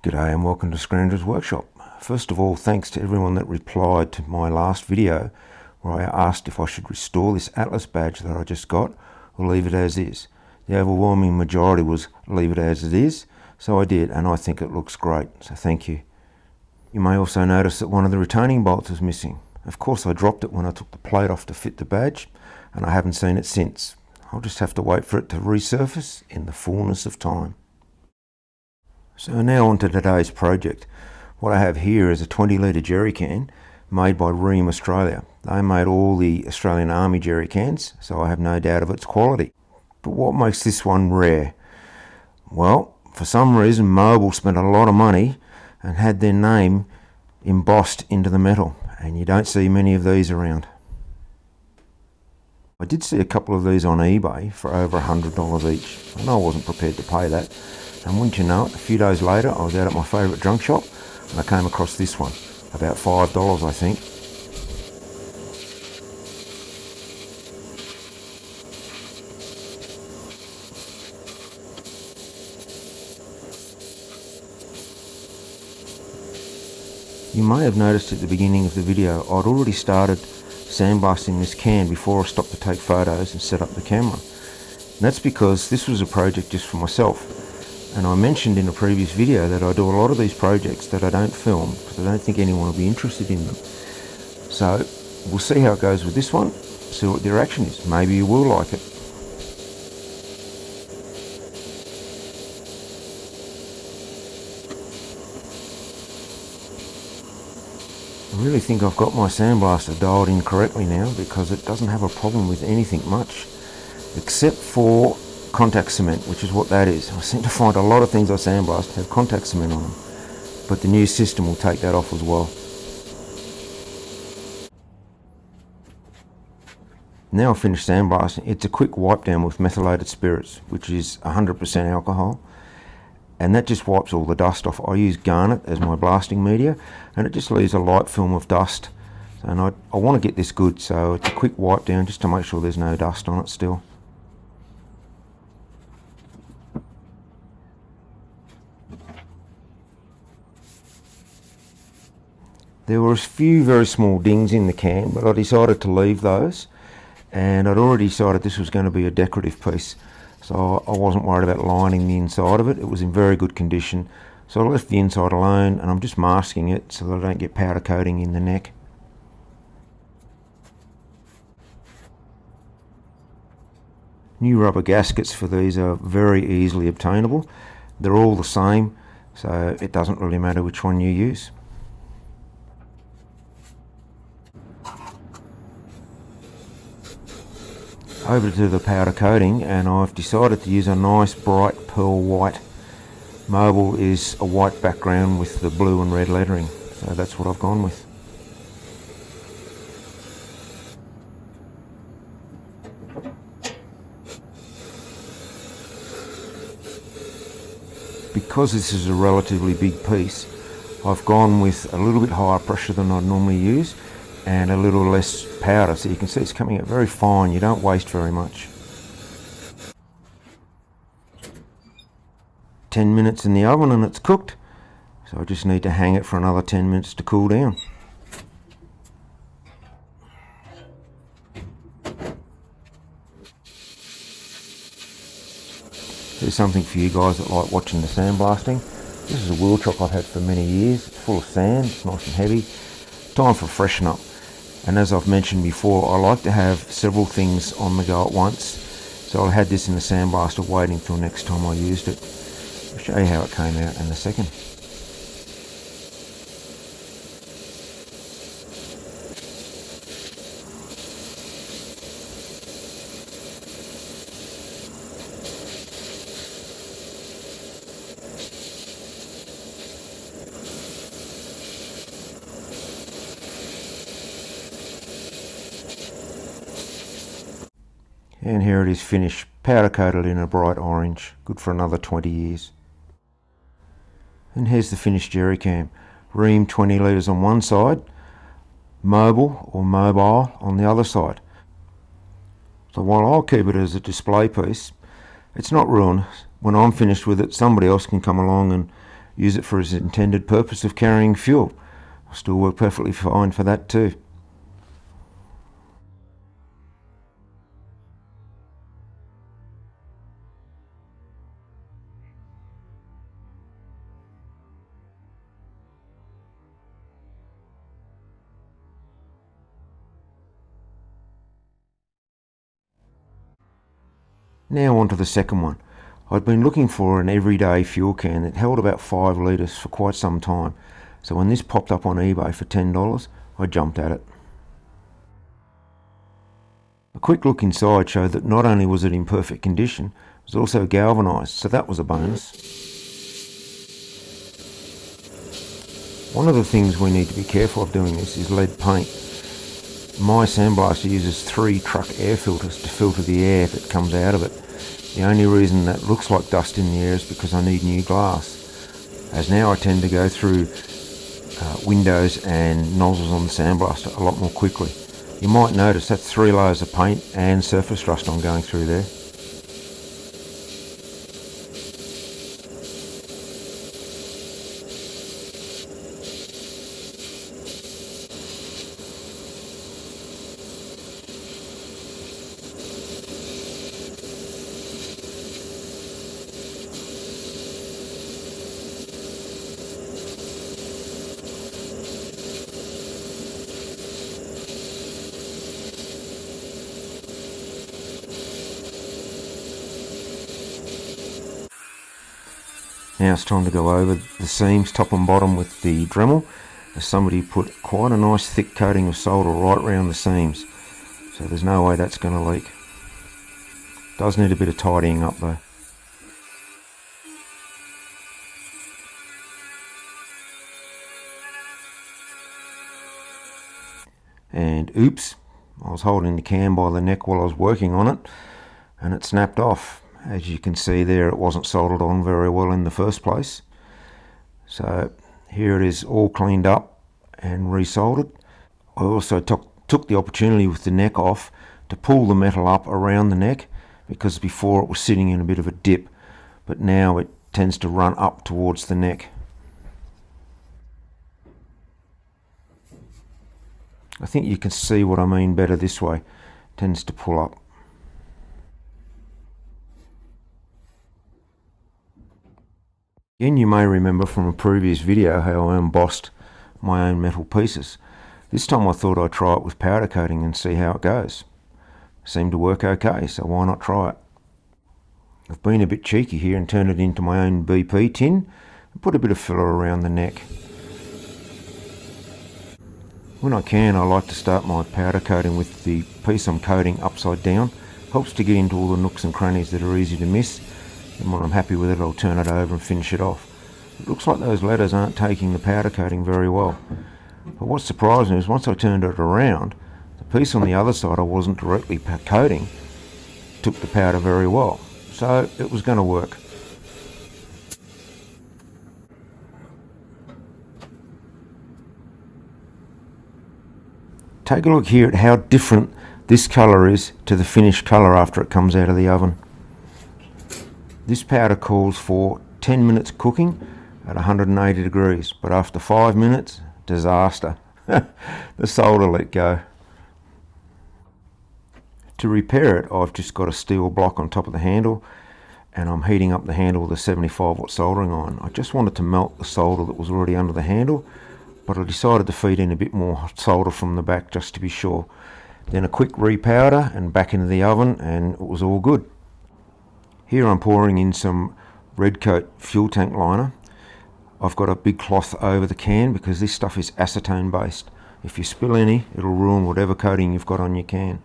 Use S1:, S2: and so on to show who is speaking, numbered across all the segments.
S1: G'day and welcome to Scrounger Workshop. First of all, thanks to everyone that replied to my last video where I asked if I should restore this Atlas badge that I just got or leave it as is. The overwhelming majority was leave it as it is, so I did, and I think it looks great, so thank you. You may also notice that one of the retaining bolts is missing. Of course I dropped it when I took the plate off to fit the badge, and I haven't seen it since. I'll just have to wait for it to resurface in the fullness of time. So now on to today's project. What I have here is a 20 litre jerry can made by Rheem Australia. They made all the Australian Army jerry cans, so I have no doubt of its quality. But what makes this one rare? Well, for some reason Mobil spent a lot of money and had their name embossed into the metal, and you don't see many of these around. I did see a couple of these on eBay for over $100 each. I know I wasn't prepared to pay that. And wouldn't you know it, a few days later I was out at my favourite junk shop and I came across this one, about $5 I think. You may have noticed at the beginning of the video I'd already started sandblasting this can before I stopped to take photos and set up the camera. And that's because this was a project just for myself. And I mentioned in a previous video that I do a lot of these projects that I don't film because I don't think anyone will be interested in them. So we'll see how it goes with this one, see what the reaction is. Maybe you will like it. I really think I've got my sandblaster dialed in correctly now because it doesn't have a problem with anything much, except for contact cement, which is what that is. I seem to find a lot of things I sandblast have contact cement on them, but the new system will take that off as well. Now I've finished sandblasting. It's a quick wipe down with methylated spirits, which is 100% alcohol, and that just wipes all the dust off. I use garnet as my blasting media, and it just leaves a light film of dust. And I want to get this good, so it's a quick wipe down just to make sure there's no dust on it still. There were a few very small dings in the can, but I decided to leave those, and I'd already decided this was going to be a decorative piece, so I wasn't worried about lining the inside of it. It was in very good condition, so I left the inside alone, and I'm just masking it so that I don't get powder coating in the neck. New rubber gaskets for these are very easily obtainable. They're all the same, so it doesn't really matter which one you use. Over to the powder coating, and I've decided to use a nice bright pearl white. Mobil is a white background with the blue and red lettering, so that's what I've gone with. Because this is a relatively big piece, I've gone with a little bit higher pressure than I'd normally use and a little less powder, so you can see it's coming out very fine. You don't waste very much. 10 minutes in the oven and it's cooked, so I just need to hang it for another 10 minutes to cool down. Here's something for you guys that like watching the sandblasting. This is a wheel chock I've had for many years. It's full of sand, it's nice and heavy. Time for a freshen up. And as I've mentioned before, I like to have several things on the go at once. So I had this in the sandblaster waiting till next time I used it. I'll show you how it came out in a second. And here it is finished, powder coated in a bright orange, good for another 20 years. And here's the finished jerry can. Rheem 20 litres on one side, Mobil or Mobile on the other side. So while I'll keep it as a display piece, it's not ruined. When I'm finished with it, somebody else can come along and use it for its intended purpose of carrying fuel. It'll still work perfectly fine for that too. Now on to the second one. I'd been looking for an everyday fuel can that held about 5 litres for quite some time, so when this popped up on eBay for $10, I jumped at it. A quick look inside showed that not only was it in perfect condition, it was also galvanised, so that was a bonus. One of the things we need to be careful of doing this is lead paint. My sandblaster uses 3 truck air filters to filter the air that comes out of it. The only reason that looks like dust in the air is because I need new glass, as now I tend to go through windows and nozzles on the sandblaster a lot more quickly. You might notice that's 3 layers of paint and surface rust I'm going through there. Now it's time to go over the seams top and bottom with the Dremel, as somebody put quite a nice thick coating of solder right around the seams, so there's no way that's going to leak. Does need a bit of tidying up though. And oops, I was holding the can by the neck while I was working on it and it snapped off. As you can see there, it wasn't soldered on very well in the first place. So here it is all cleaned up and resoldered. I also took the opportunity with the neck off to pull the metal up around the neck, because before it was sitting in a bit of a dip, but now it tends to run up towards the neck. I think you can see what I mean better this way. It tends to pull up. Again, you may remember from a previous video how I embossed my own metal pieces. This time I thought I'd try it with powder coating and see how it goes. Seemed to work okay, so why not try it? I've been a bit cheeky here and turned it into my own BP tin and put a bit of filler around the neck. When I can, I like to start my powder coating with the piece I'm coating upside down. Helps to get into all the nooks and crannies that are easy to miss. And when I'm happy with it, I'll turn it over and finish it off. It looks like those letters aren't taking the powder coating very well. But what surprised me is once I turned it around, the piece on the other side I wasn't directly coating took the powder very well. So it was going to work. Take a look here at how different this colour is to the finished colour after it comes out of the oven. This powder calls for 10 minutes cooking at 180 degrees, but after 5 minutes, disaster. The solder let go. To repair it, I've just got a steel block on top of the handle and I'm heating up the handle with a 75 watt soldering iron. I just wanted to melt the solder that was already under the handle, but I decided to feed in a bit more hot solder from the back just to be sure. Then a quick repowder and back into the oven and it was all good. Here I'm pouring in some Redcoat fuel tank liner. I've got a big cloth over the can because this stuff is acetone based. If you spill any, it'll ruin whatever coating you've got on your can.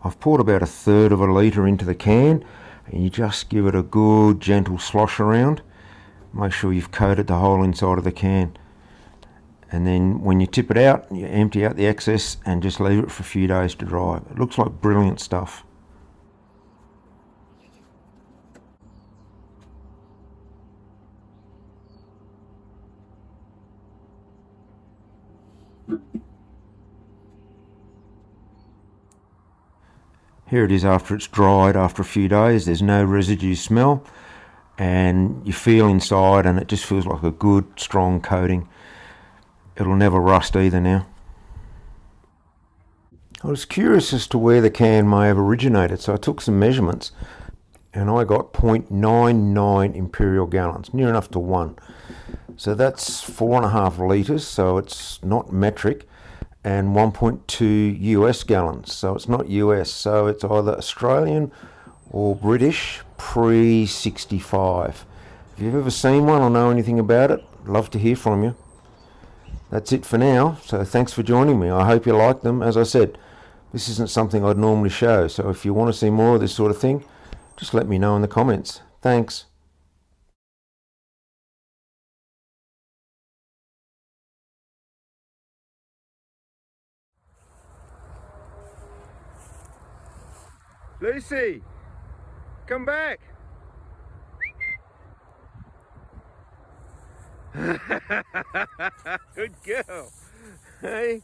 S1: I've poured about 1/3 of a litre into the can and you just give it a good gentle slosh around. Make sure you've coated the whole inside of the can. And then when you tip it out, you empty out the excess and just leave it for a few days to dry. It looks like brilliant stuff. Here it is after it's dried after a few days. There's no residue smell, and you feel inside and it just feels like a good strong coating. It'll never rust either now. I was curious as to where the can may have originated, so I took some measurements and I got 0.99 imperial gallons, near enough to 1. So that's 4.5 litres, so it's not metric, and 1.2 US gallons, so it's not US, so it's either Australian or British pre-65. If you've ever seen one or know anything about it, I'd love to hear from you. That's it for now, so thanks for joining me. I hope you like them. As I said, this isn't something I'd normally show, so if you want to see more of this sort of thing, just let me know in the comments. Thanks. Lucy, come back. Good girl. Hey.